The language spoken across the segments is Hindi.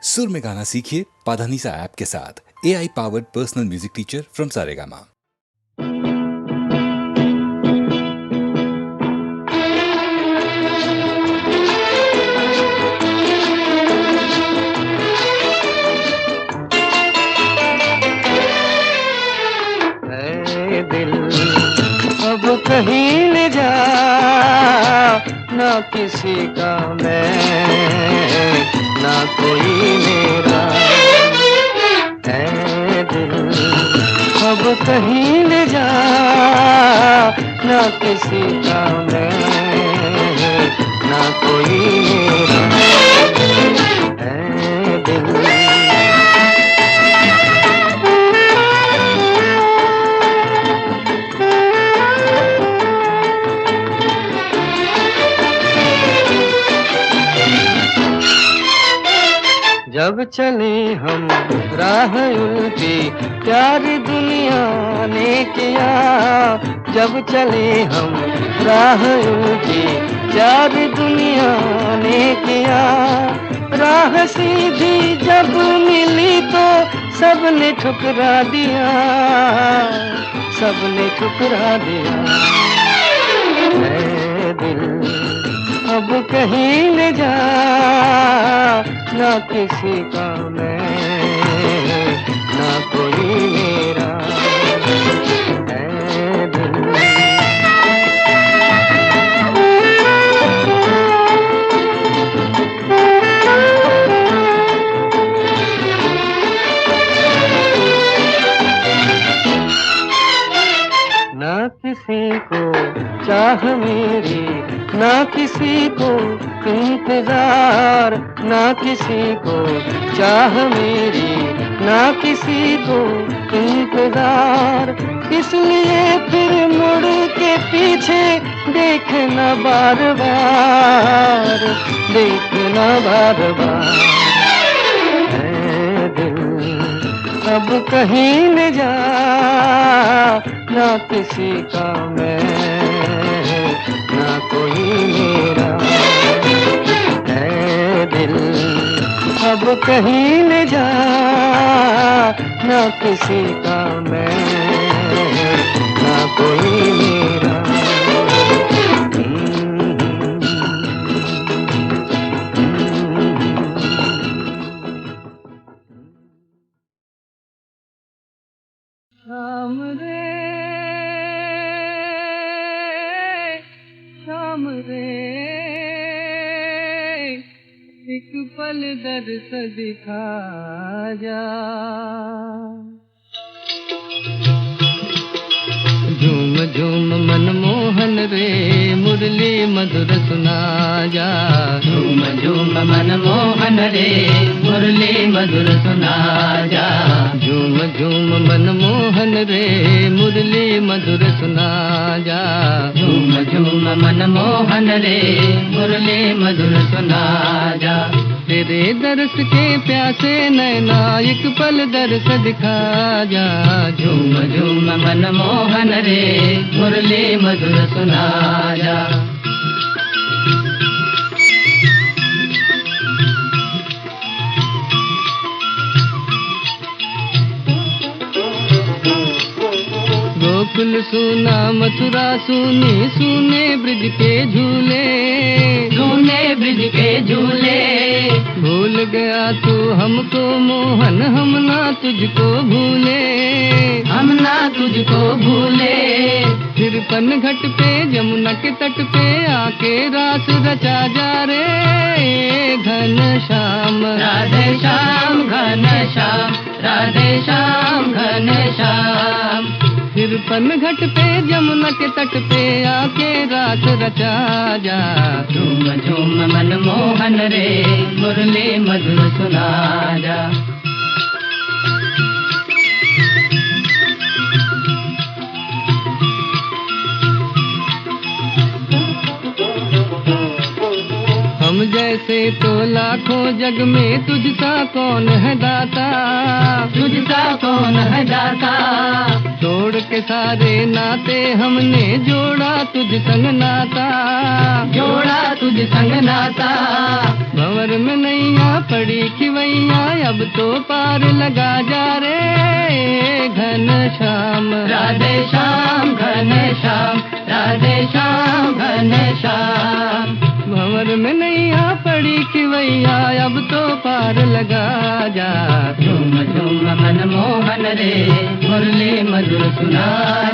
सुर में गाना सीखिए पाधानीसा ऐप के साथ। AI powered personal music teacher from Saregama. दिल अब कहीं ले जा, ना किसी का मैं, ना कोई मेरा। है दिल अब कहीं ले जा, ना किसी का मैं, ना कोई मेरा। है दिल जब चले हम राह उल्टी, प्यार दुनिया ने किया। जब चले हम राह उल्टी, प्यार दुनिया ने किया। राह सीधी जब मिली तो सबने ठुकरा दिया, सबने ठुकरा दिया। है दिल अब कहीं ले जा, ना किसी का मैं, ना कोई मेरा। है दिल ना किसी को चाह मेरी, ना किसी को इंतजार, ना किसी को चाह मेरी, ना किसी को इंतजार। इसलिए फिर मुड़ के पीछे देखना बार बार, देखना बार बार। है दिल अब कहीं ले जा, ना किसी का मैं, ना कोई मेरा। है दिल अब कहीं ले जा, ना किसी का मैं, ना कोई मेरा। शाम रे शाम रे, एक पल दर्द दिखा जा। झूम झूम मनमोहन रे, मुरली मधुर सुना जा। झूम झूम मनमोहन रे, मुरली मधुर सुना जा। झूम झूम मनमोहन रे, मुरली मधुर सुना जा। झूम झूम मनमोहन रे, मुरली मधुर सुना जा। तेरे दर्श के प्यासे नैना, एक पल दर्श दिखा जा। झूम झूम मनमोहन रे, मुरली मधुर सुना जा। गोकुल सुना मथुरा सुनी, सुने ब्रिज के झूले, सुने ब्रिज के झूले। भूल गया तू हमको मोहन, हम ना तुझको भूले, हम ना तुझको भूले। फिर पन घट पे जमुना के तट पे, आके रास रचा जा रे। घन श्याम राधे श्याम, घन श्याम राधे श्याम, घन श्याम। फिर पन घट पे जमुना के तट पे, आके रास रचा जा। झूम झूम मनमोहन रे, मुरली मधुर सुना जा। हम जैसे तो लाखों जग में, तुझसा कौन है दाता, तुझसा कौन है दाता। तोड़ के सारे नाते हमने जोड़ा तुझ संग नाता, जोड़ा तुझ संग नाता। भंवर में नैया पड़ी खिवैया, अब तो पार लगा जा रे घन श्याम। राधे श्याम घन श्याम, राधे श्याम घन श्याम। भंवर में नैया पड़ी कि भैया अब तो पार लगा जा। झूम झूम मन मोहन रे मुरली मधुर सुना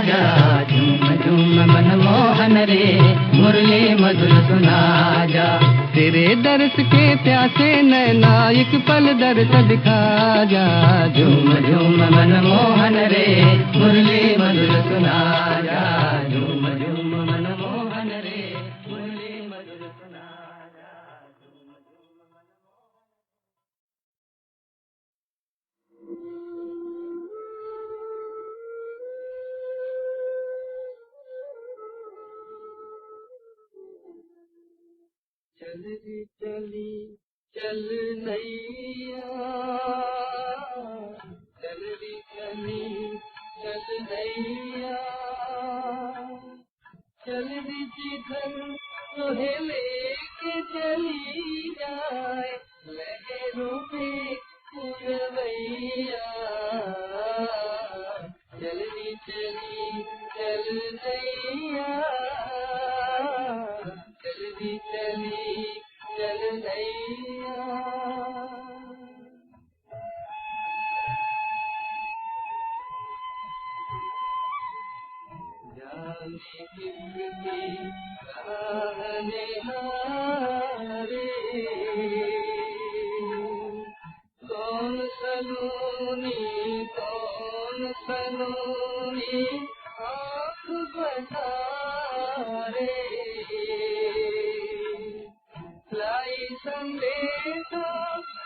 जा। झूम झूम मन मोहन रे मुरली मधुर सुना जा। तेरे दर्श के प्यासे नैना एक पल दर्श दिखा जा। झूम झूम मन मोहन रे मुरली मधुर सुना जा। झूम झूम मन मोहन रे मुरली मधुर सुना जा। चल रे चली चल नैया, चल रे चली चल नैया, चल रे जिधर तोहे लेके चली जाए लहरों में पुरवैया। चल रे चली चल नैया, चल रे चली चल नैया। जाने किसकी कहने हारे, कौन सलोनी आँख बना रे। लाई संदेशा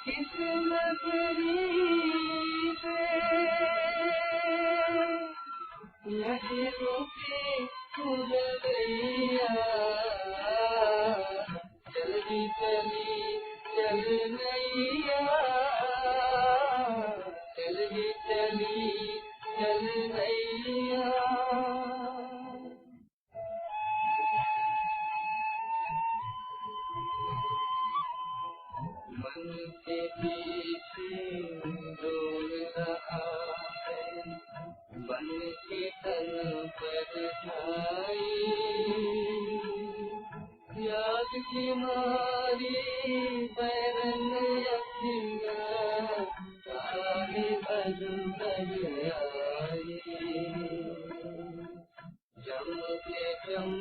किस नगरी से, यही रुकी पुरवैया। चली चली चल नैया, चली चली चल नैया। मन के पीछे डोल रहा है बन के तन पर छाई। याद की मारी बैरन अखियाँ सारे बदल आई। जम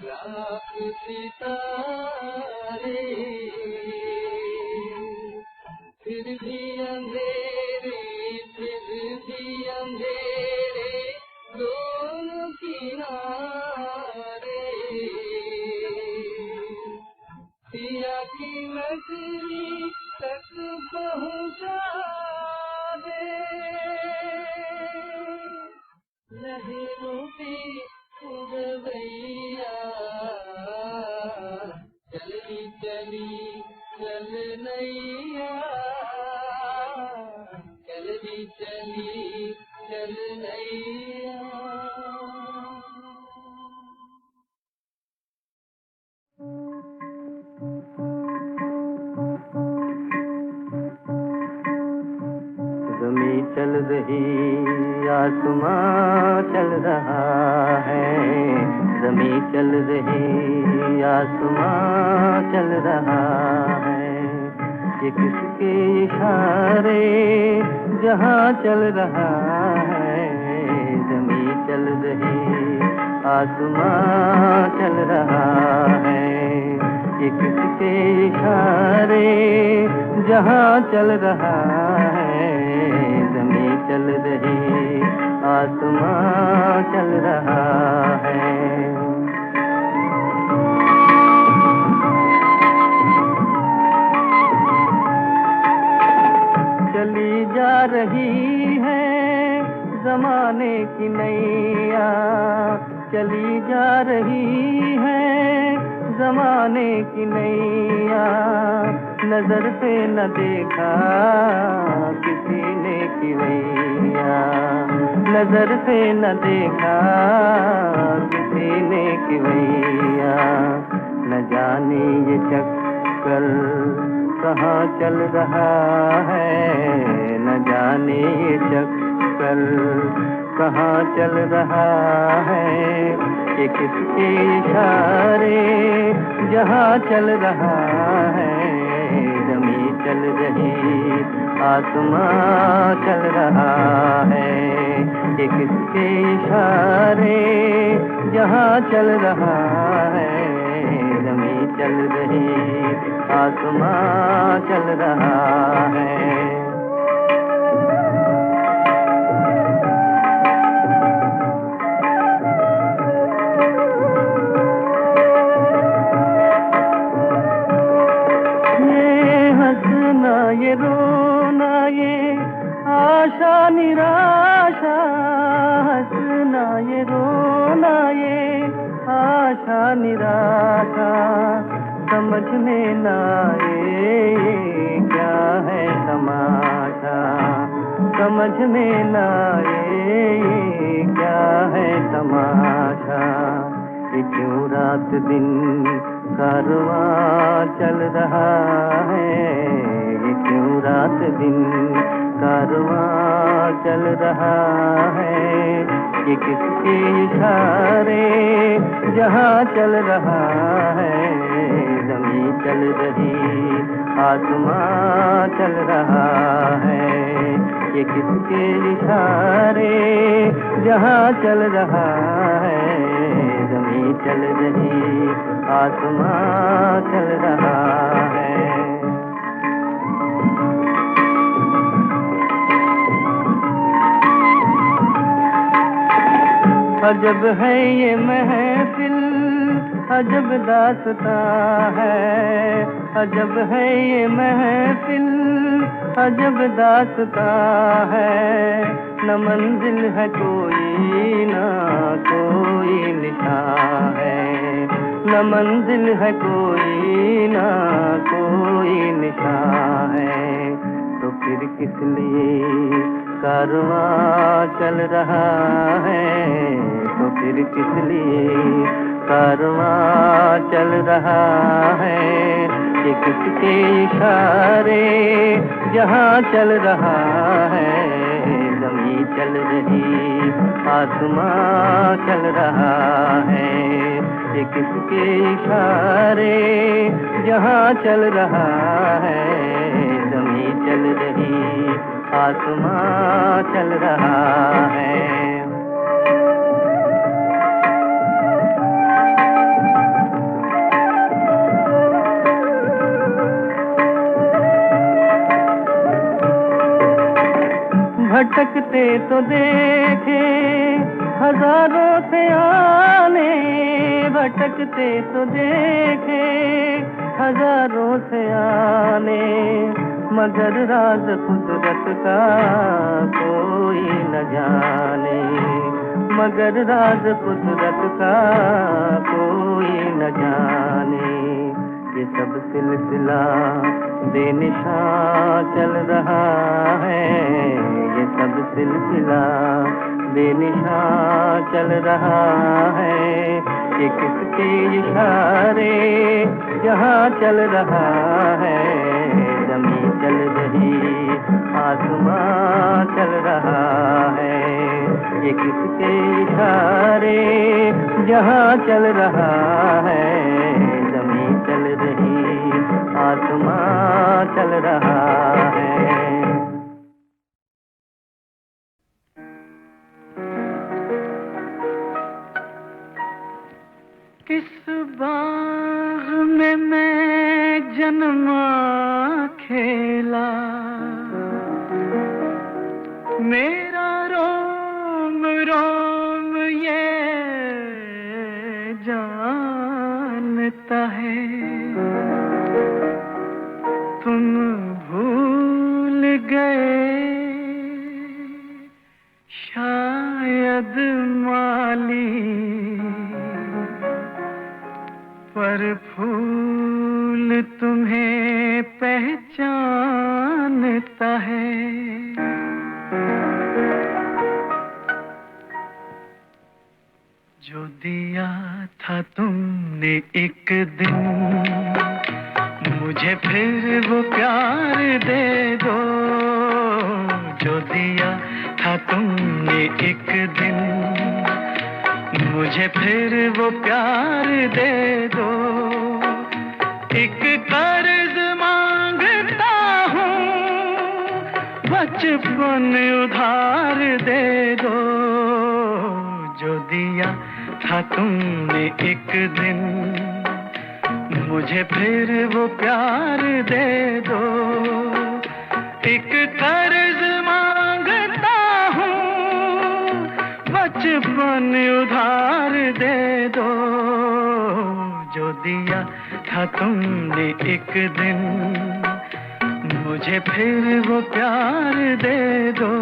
लाख सितारे, फिर भी अंधेरे दोनों किनारे। पिया की नगरी तक पहुँचा दे, लहरों पे पुरवैया। चली चली चल नैया, चली चली चल नैया। ज़मीं चल रही आसमां चल रहा है, ज़मीं चल रही आसमां चल रहा है। ये किसके इशारे जहाँ चल रहा है, ज़मीं चल रही आसमां चल रहा है। ये किसके इशारे जहाँ चल रहा है, ज़मीं चल रही आसमां चल रहा है। चली जा रही है ज़माने की नैया, चली जा रही है ज़माने की नैया। नजर से न देखा किसी ने किवैया, नजर से न देखा किसी ने किवैया। न जाने ये चक्कर कहाँ चल रहा है न जाने ये चक्कर, कहाँ चल रहा है ये किसके इशारे, जहाँ चल रहा है जमी चल रही, आसमां चल रहा है, ये किसके इशारे, जहाँ चल रहा है जमी चल रही, आसमां चल रहा है। ये रोना ये आशा निराशा, हंसना ये रोना ये आशा निराशा, समझ में ना आए ये क्या है तमाशा, समझ में ना आए ये क्या है तमाशा, ये क्यों रात दिन कारवां चल रहा है, ये क्यों रात दिन कारवां चल रहा है, ये किसके इशारे, जहाँ चल रहा है जमी चल रही, आसमां चल रहा है, ये किसके इशारे, जहाँ चल रहा है जमी चल रही, आसमां चल रहा है। अजब है ये महफिल, अजब दास्तां है, अजब है ये महफिल, अजब दास्तां है, न मंजिल है कोई ना कोई निशान है, न मंजिल है कोई ना कोई निशान है, तो फिर किस लिए कारवां चल रहा है, तो फिर किस लिए कारवां चल रहा है, ये किसके इशारे, जहाँ चल रहा है जमी चल रही, आसमां चल रहा है, ये किसके इशारे, जहाँ चल रहा है जमी चल रही, आसमां चल रहा है। भटकते तो देखे हजारों से आने, भटकते तो देखे हजारों से आने, मगर राज कुदरत का कोई न जाने, मगर राज कुदरत का कोई न जाने, ये सब सिलसिला बेनिशान चल रहा है, ये सब सिलसिला बेनिशान चल रहा है, ये किसके इशारे, जहाँ चल रहा है जमी चल रही, आसमां चल रहा है, ये किसके इशारे, जहाँ चल रहा है जमी चल रही, आसमां चल रहा है। किस बाग में मैं जन्मा खेला, मेरा रोम रोम ये जानता है, तुम भूल गए शायद माली, पर फूल तुम्हें पहचानता है। जो दिया था तुमने एक दिन मुझे, फिर वो जो दिया था तुमने एक दिन, मुझे फिर वो प्यार दे दो। एक कर्ज मांगता हूँ, बचपन उधार दे दो। जो दिया था तुमने एक दिन, मुझे फिर वो प्यार दे दो। एक कर्ज मांगता हूँ, बचपन उधार दे दो। जो दिया था तुमने एक दिन, मुझे फिर वो प्यार दे दो।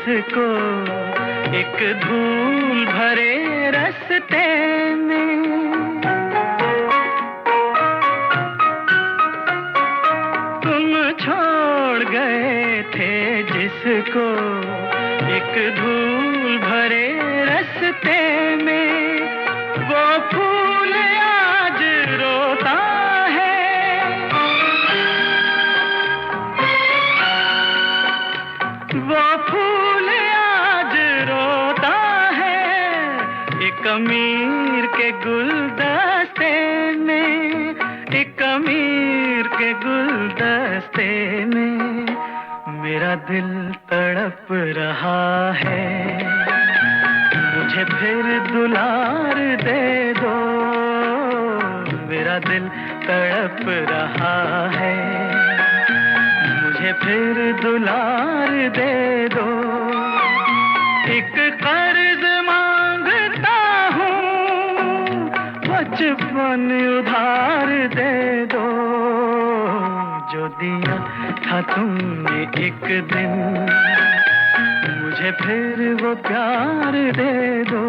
जिसको एक धूल भरे रास्ते में, तुम छोड़ गए थे जिसको एक धूल भरे रास्ते में। वो फूल आज रोता है, वो फूल आज रोता है, एक अमीर के गुलदस्ते में, एक अमीर के गुलदस्ते में। मेरा दिल तड़प रहा है, मुझे फिर दुलार दे दो। मेरा दिल तड़प रहा है, मुझे फिर दुलार दे दो। एक कर्ज मांगता हूँ, बचपन उधार दे दो। जो दिया था तुमने एक दिन, मुझे फिर वो प्यार दे दो।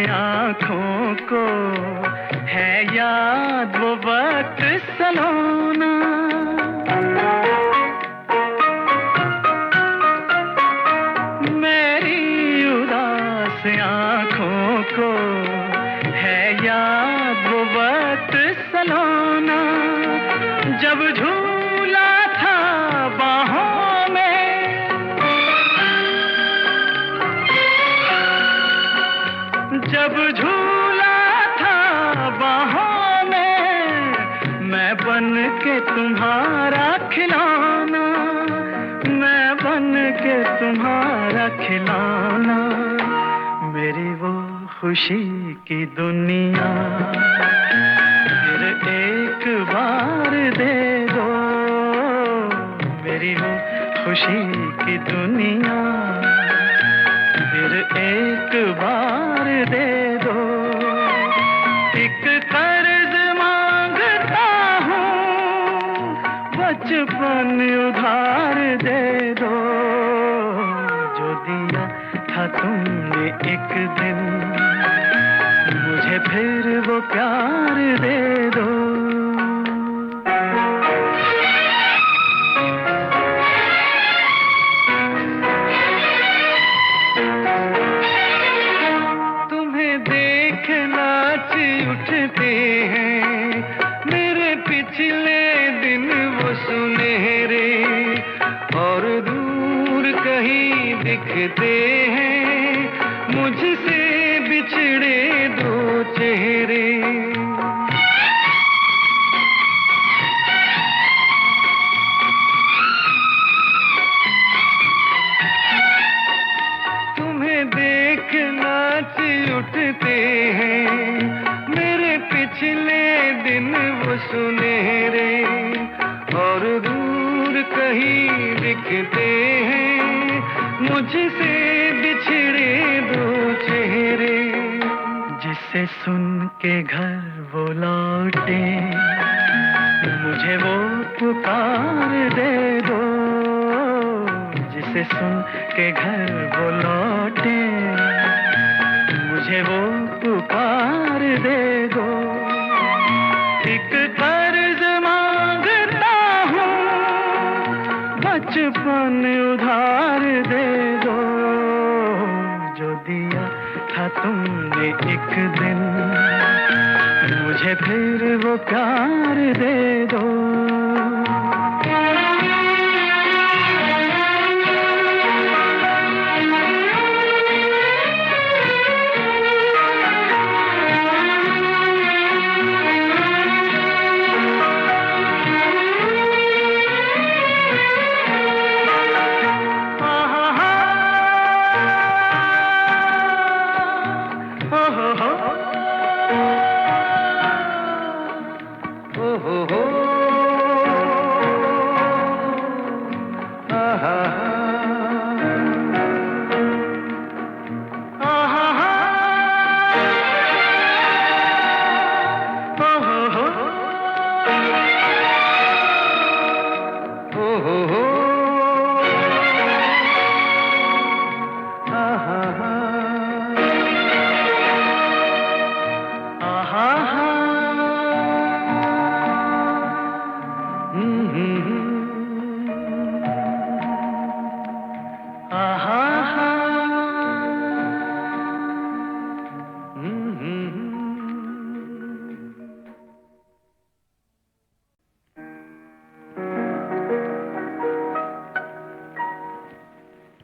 आँखों को है याद वो वक्त सलोना, मेरी उदास आँखों को है याद वो वक्त सलोना। जब झूला था बाहों में, जब झूला था बाहों में, मैं बन के तुम्हारा खिलौना, मैं बन के तुम्हारा खिलौना। मेरी वो खुशी की दुनिया फिर एक बार दे दो। मेरी वो खुशी की दुनिया फिर एक बार दे दो। एक कर्ज मांगता हूँ, बचपन उधार दे दो। जो दिया था तुमने एक दिन, मुझे फिर वो प्यार दे दो। उठते हैं मेरे पिछले दिन वो सुनहरे, और दूर कहीं दिखते हैं मुझसे बिछड़े दो चेहरे। तुम्हें देख नाच उठते हैं मेरे पिछले दिन वो सुनहरे, और दूर कहीं दिखते हैं मुझसे बिछड़े दो चेहरे, जिसे सुन के घर वो लौटे, मुझे वो पुकार दे दो, जिसे सुन के घर वो लौटे, मुझे वो पुकार दे दो। एक कर्ज मांगता हूँ, बचपन उधार दे दो, जो दिया था तुमने एक दिन, मुझे फिर वो प्यार दे दो।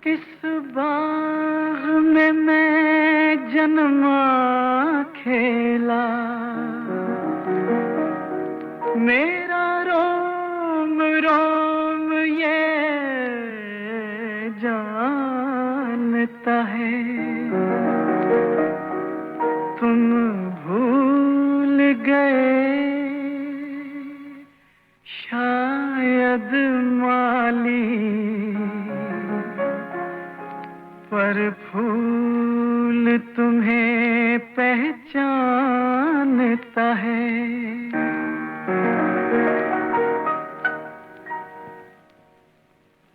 किस बाग में मैं जन्मा खेला, मेरा रोम रोम ये जानता है, तुम भूल गए शायद माली, पर फूल तुम्हें पहचानता है।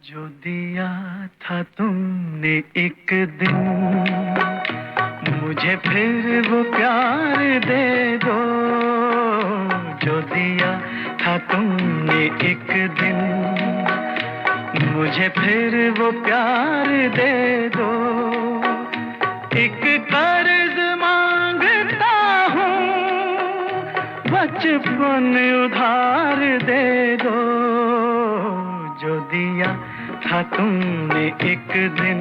जो दिया था तुमने एक दिन, मुझे फिर वो प्यार दे दो, जो दिया था तुमने एक दिन, मुझे फिर वो प्यार दे दो। एक कर्ज मांगता हूँ, बचपन उधार दे दो, जो दिया था तुमने एक दिन,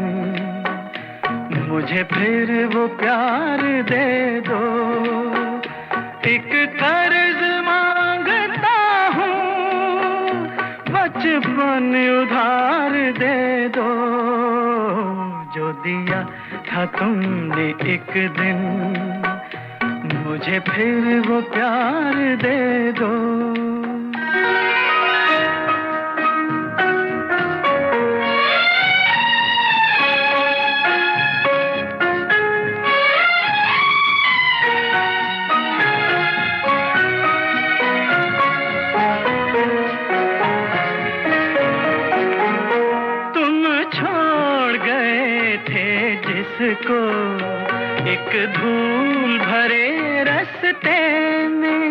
मुझे फिर वो प्यार दे दो। एक कर्ज मांगता हूँ, बचपन उधार दे दो, जो दिया था तुमने एक दिन, मुझे फिर वो प्यार दे दो। जिसको एक धूल भरे रास्ते में,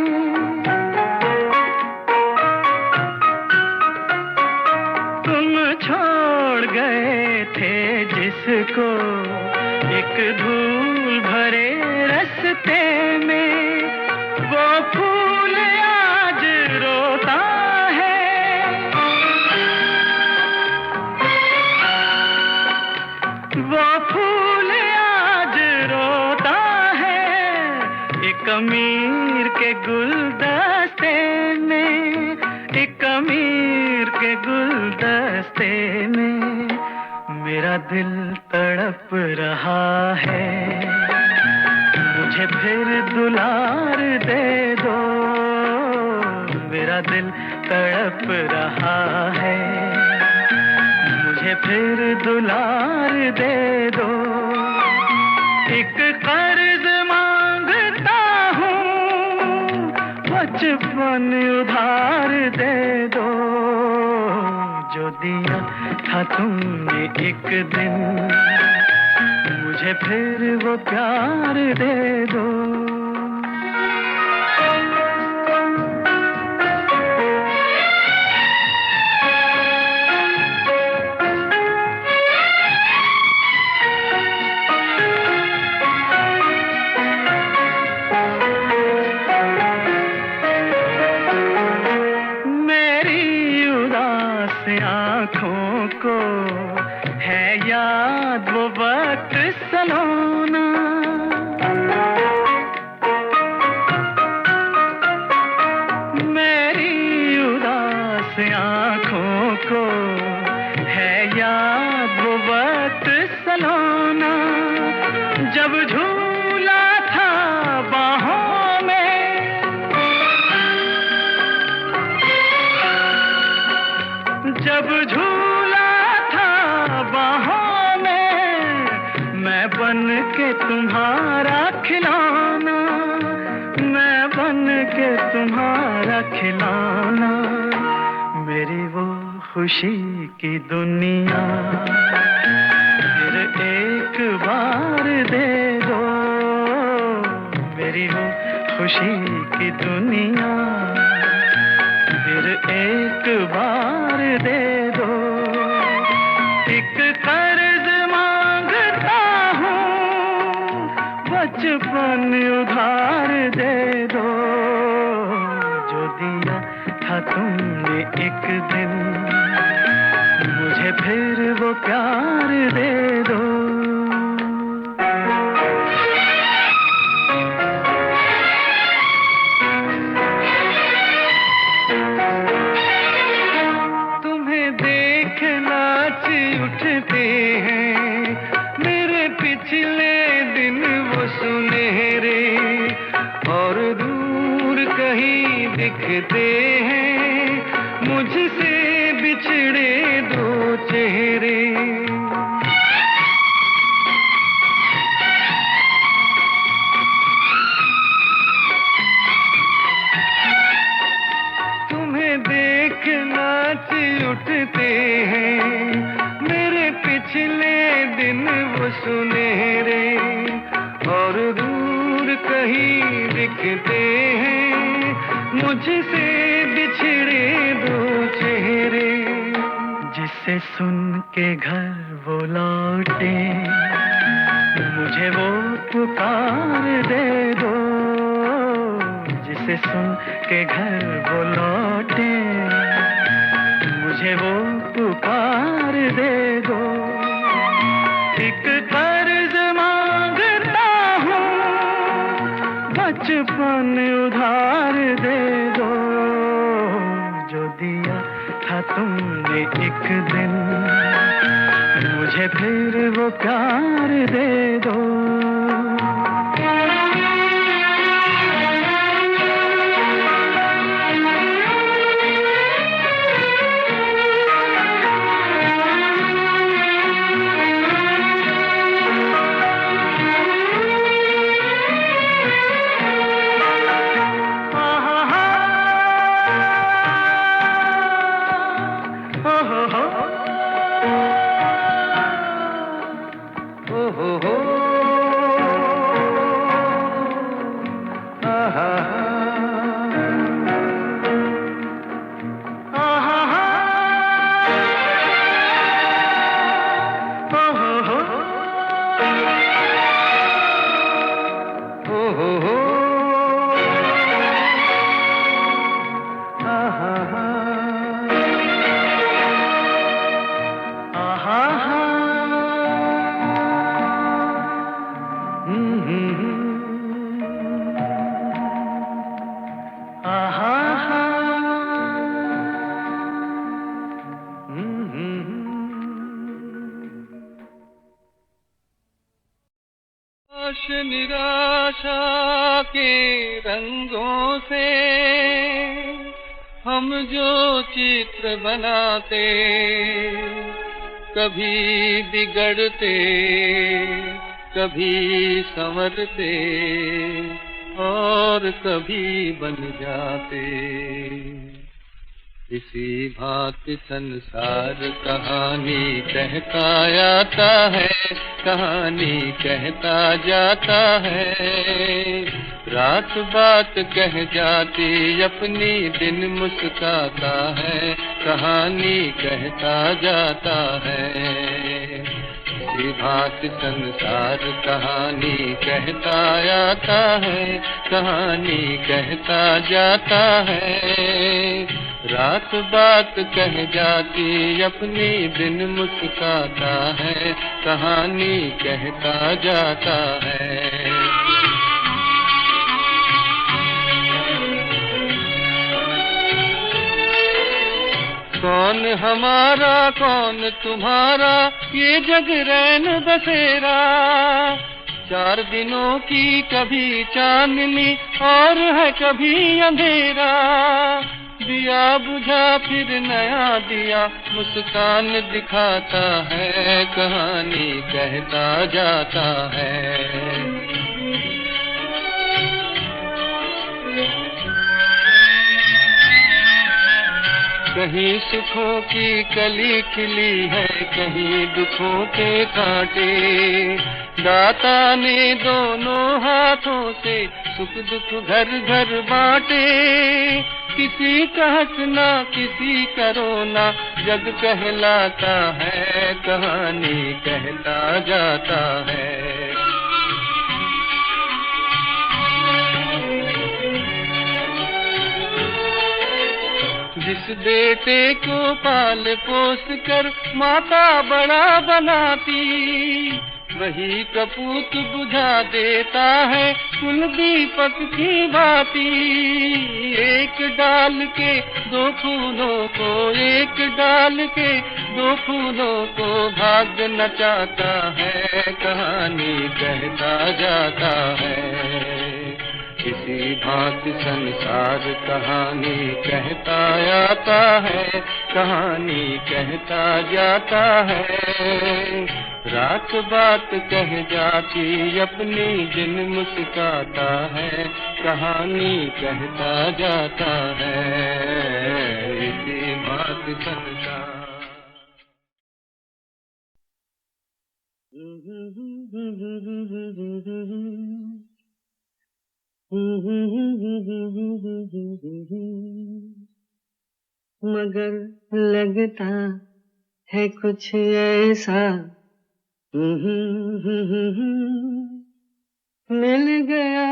तुम छोड़ गए थे जिसको एक धूल भरे रास्ते में, वो फूल आज रोता है, वो फूल आज रोता है, एक अमीर के गुलदस्ते में, एक अमीर के गुलदस्ते में, मेरा दिल तड़प रहा है, मुझे फिर दुलार दे दो, मेरा दिल तड़प रहा है, मुझे मुझे फिर दुलार दे दो, एक कर्ज मांगता हूँ, बचपन उधार दे दो, जो दिया था तुमने एक दिन, मुझे फिर वो प्यार दे दो। आँखों को है याद वो वक्त सलोना, मेरी उदास आँखों को है याद वो वक्त सलोना, जब झूला था बाहों में, जब झूला था बाहों में, मैं बन के तुम्हारा खिलौना, मैं बन के तुम्हारा खिलौना, मेरी वो खुशी की दुनिया फिर एक बार दे दो, मेरी वो खुशी की दुनिया फिर एक बार दे दो, एक कर्ज मांगता हूँ, बचपन उधार दे दो, जो दिया था तुमने एक दिन, मुझे फिर वो प्यार दे दो। उठते हैं मेरे पिछले दिन वो सुनहरे, और दूर कहीं दिखते हैं मुझसे बिछड़े दो चेहरे, तुम्हें देख नाच उठते हैं मेरे पिछले दिन वो सुनहरे, और दूर कहीं दिखते हैं मुझसे बिछड़े दो चेहरे, जिसे सुन के घर वो लौटे, मुझे वो पुकार दे दो, जिसे सुन के घर वो लौटे, मुझे वो पुकार दे दो, एक कर्ज मांगता हूँ, बचपन उधार दे दो, जो दिया था तुमने एक दिन, मुझे फिर वो प्यार दे दो। निराशा के रंगों से हम जो चित्र बनाते, कभी बिगड़ते, कभी संवरते और कभी बन जाते। इसी भांति संसार कहानी कहता आता है, कहानी कहता जाता है। रात बात कह जाती अपनी, दिन मुस्काता है, कहानी कहता जाता है। इसी भांति संसार कहानी कहता आता है, कहानी कहता जाता है। रात बात कह जाती अपनी, दिन मुस्काता है, कहानी कहता जाता है। कौन हमारा कौन तुम्हारा, ये जग रैन बसेरा। 4 दिनों की कभी चांदनी और है कभी अंधेरा। दिया बुझा फिर नया दिया, मुस्कान दिखाता है, कहानी कहता जाता है। कहीं सुखों की कली खिली है, कहीं दुखों के कांटे। दाता ने दोनों हाथों से सुख दुख घर घर बांटे। किसी का हंसना किसी का रोना जग कहलाता है, कहानी कहता जाता है। जिस बेटे को पाल पोस कर माता बड़ा बनाती, वही कपूत बुझा देता है कुल दीपक की बाती। एक डाल के 2 फूलों को, एक डाल के 2 फूलों को भाग नचाता है, कहानी कहता जाता है। इसी भांति संसार कहानी कहता आता है, कहानी कहता जाता है। रात बात कह जाती अपनी, दिन मुस्काता है, कहानी कहता जाता है। इसी भांति संसार। मगर लगता है कुछ ऐसा, मिल गया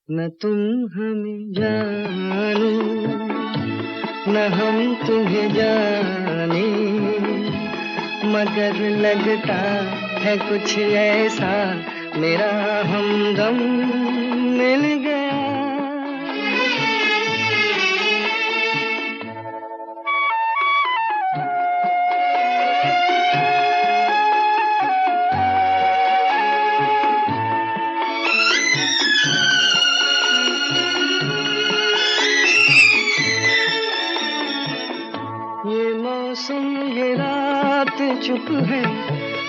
न तुम हमें जानो, न हम तुम्हें जाने। मगर लगता है कुछ ऐसा, मेरा हमदम मिल गया। ये मौसम ये रात चुप है,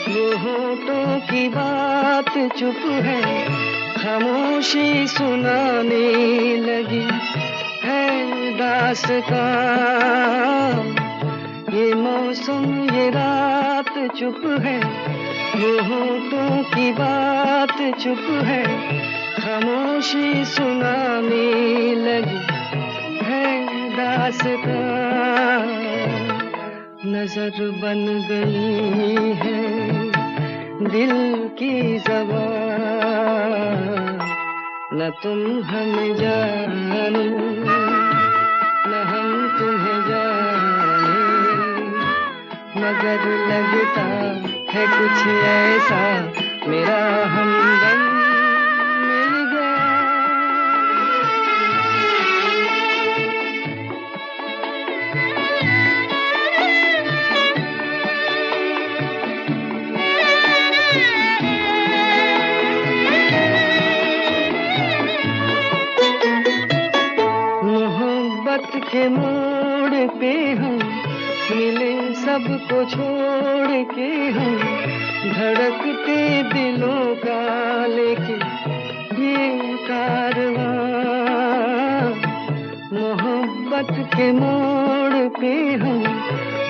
वो होठों की बात चुप है। खामोशी सुनाने लगी है दास्तां। ये मौसम ये रात चुप है, वो होठों की बात चुप है। खामोशी सुनाने लगी है दास्तां। नजर बन गई है दिल की ज़बान, न तुम हमें जानो, न हम तुम्हें जाने। मगर लगता है कुछ ऐसा, मेरा हमदम मिल गया। मोहब्बत के मोड़ पे हम मिले सबको छोड़ के हम धड़कते दिलों का लेके ये कारवां, मोहब्बत के मोड़ पे हम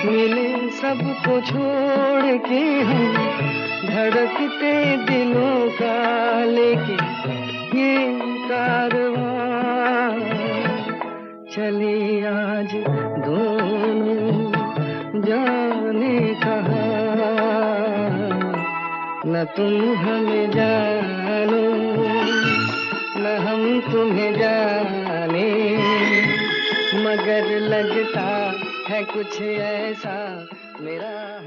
मिले सबको छोड़ के हम धड़कते दिलों का लेके ये कारवां। चले आज दोनों जाने कहाँ, न तुम हमें जानो न हम तुम्हें जाने, मगर लगता है कुछ ऐसा मेरा